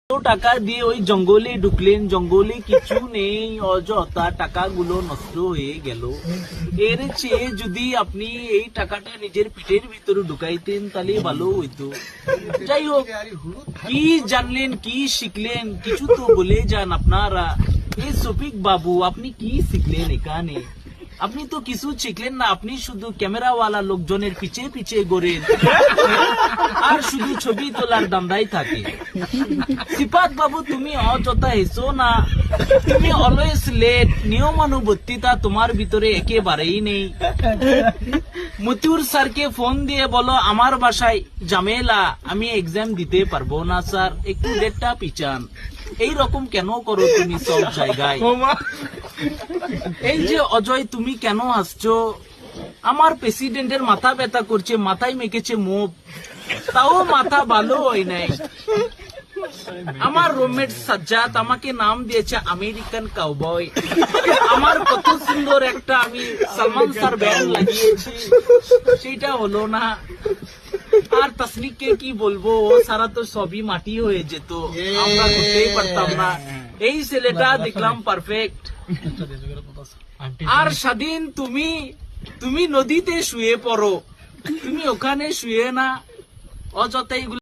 টাকা দিয়ে ওই জঙ্গলে ঢুকলেন, জঙ্গলে কিছু নেই, অযথা টাকাগুলো নষ্ট হয়ে গেল। এর চেয়ে যদি আপনি এই টাকাটা নিজের পেটের ভিতরে ঢুকাইতেন তাহলে ভালো হইতো। যাই হোক, কি জানলেন, কি শিখলেন, কিছু তো বলে যান আপনারা। এই শফিক বাবু, আপনি কি শিখলেন এখানে? আপনি তো কিছু শিখলেন না, আপনি শুধু ক্যামেরাওয়ালা লোকজনের পিছে পিছে ঘোরেন আর শুধু ছবি তোলার দান্দাই থাকে। সিফাত বাবু, তুমি অযথা হেসো না, তুমি অলওয়েজ লেট। নিয়মানুবর্তিতা তোমার ভিতরে একেবারেই নেই। মতিউর স্যারকে ফোন দিয়ে বলো আমার বাসায় ঝামেলা, আমি এক্সাম দিতে পারবো না স্যার, একটু ডেটটা পিছান। এই রকম কেন করো তুমি সব জায়গায়? এই যে অজয়, তুমি কেন হাসছো? আমার প্রেসিডেন্টের মাথা ব্যথা করছে, মাথায় মেখেছে মোপ, তাও মাথা ভালো হয় নাই। আমার রুমমেট সাজ্জাদ আমাকে নাম দিয়েছে আমেরিকান কাউবয়। আমার কত সুন্দর একটা আমি সালমান স্যার ব্যান্ড লাগিয়েছি, সেটা হলো না। আর তাসনিককে কি বলবো, ও সারা তো সবই মাটি হয়ে যেত, আমরা করতেই পারতাম না। এই ছেলেটা দেখলাম পারফেক্ট। আর স্বাধীন, তুমি নদীতে শুয়ে পড়ো, তুমি ওখানে শুয়ে না, অযথা